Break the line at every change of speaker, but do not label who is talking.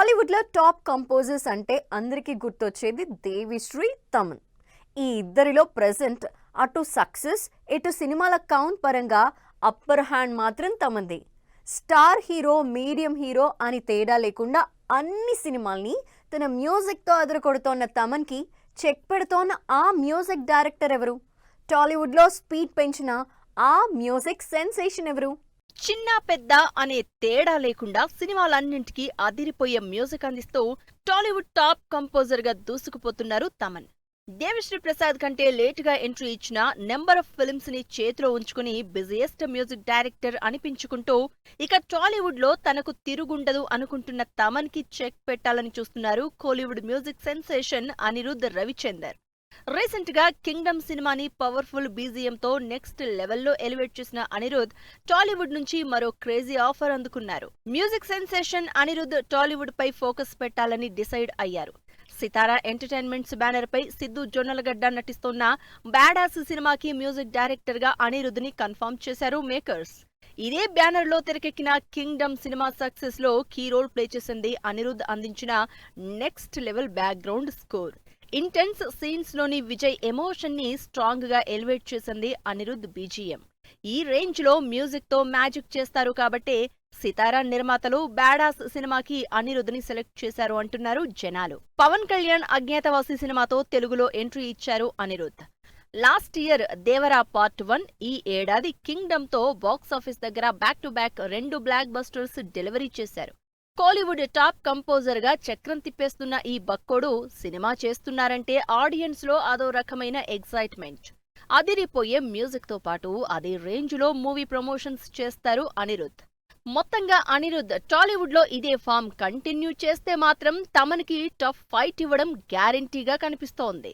టాలీవుడ్ లో top composers అంటే అందరికీ గుర్తొచ్చేది దేవిశ్రీ తమన్. ఈ ఇద్దరిలో ప్రెజెంట్ అటు సక్సెస్ ఇటు సినిమాల కౌంట్ పరంగా అప్పర్ హ్యాండ్ మాత్రం తమంది. స్టార్ హీరో మీడియం హీరో అని తేడా లేకుండా అన్ని సినిమాల్ని తన మ్యూజిక్ తో అదరకొడుతోన్న తమన్ కి చెక్ పెడుతోన్న ఆ మ్యూజిక్ డైరెక్టర్ ఎవరు? టాలీవుడ్ లో స్పీడ్ పెంచిన ఆ మ్యూజిక్ సెన్సేషన్ ఎవరు?
చిన్న పెద్ద అనే తేడా లేకుండా సినిమాలన్నింటికీ అదిరిపోయే మ్యూజిక్ అందిస్తూ టాలీవుడ్ టాప్ కంపోజర్ గా దూసుకుపోతున్నారు తమన్. దేవిశ్రీ ప్రసాద్ కంటే లేటుగా ఎంట్రీ ఇచ్చిన నెంబర్ ఆఫ్ ఫిల్మ్స్ ని చేతిలో ఉంచుకుని బిజియెస్ట్ మ్యూజిక్ డైరెక్టర్ అనిపించుకుంటూ ఇక టాలీవుడ్ లో తనకు తిరుగుండదు అనుకుంటున్న తమన్ కి చెక్ పెట్టాలని చూస్తున్నారు Kollywood music sensation Anirudh Ravichander. Recent గా కింగ్డమ్ సినిమాని పవర్ఫుల్ బీజిఎం తో నెక్స్ట్ లెవెల్లో ఎలివేట్ చేసిన అనిరుద్ధ్ టాలీవుడ్ నుంచి మరో క్రేజీ ఆఫర్ అందుకున్నారు. మ్యూజిక్ సెన్సేషన్ అనిరుద్ధ్ టాలీవుడ్ పై ఫోకస్ పెట్టాలని డిసైడ్ అయ్యారు. సితారా ఎంటర్టైన్మెంట్స్ బ్యానర్ పై సిద్ధు జొన్నలగడ్డ నటిస్తోన్న బ్యాడాస్ సినిమాకి మ్యూజిక్ డైరెక్టర్ గా అనిరుద్ధ్ ని కన్ఫర్మ్ చేశారు మేకర్స్. ఇదే బ్యానర్ లో తెరకెక్కిన కింగ్డమ్ సినిమా సక్సెస్ లో కీ రోల్ ప్లే చేసింది అనిరుద్ధ్ అందించిన next level background score. Intense scenes లోని విజయ్ ఎమోషన్ ని స్ట్రాంగ్ గా ఎలివేట్ చేసింది అనిరుద్ధ్ బీజీఎం. ఈ రేంజ్ లో మ్యూజిక్ తో మ్యాజిక్ చేస్తారు కాబట్టే సితారా నిర్మాతలు బ్యాడాస్ సినిమాకి అనిరుద్ధ్ ని సెలెక్ట్ చేశారు అంటున్నారు జనాలు. పవన్ కళ్యాణ్ అజ్ఞాతవాసి సినిమాతో తెలుగులో ఎంట్రీ ఇచ్చారు Anirudh. Last year Devara part 1, ఈ ఏడాది కింగ్డమ్ తో బాక్సాఫీస్ దగ్గర back to back 2 black busters delivery చేశారు. కోలీవుడ్ టాప్ కంపోజర్ గా చక్రం తిప్పేస్తున్న ఈ బక్కోడు సినిమా చేస్తున్నారంటే ఆడియన్స్ లో అదో రకమైన ఎక్సైట్మెంట్. అదిరిపోయే మ్యూజిక్ తో పాటు అదే రేంజ్ లో మూవీ ప్రమోషన్స్ చేస్తారు అనిరుద్ధ్. మొత్తంగా అనిరుద్ధ్ టాలీవుడ్ లో ఇదే ఫామ్ కంటిన్యూ చేస్తే మాత్రం తమన్కి టఫ్ ఫైట్ ఇవ్వడం గ్యారెంటీగా కనిపిస్తోంది.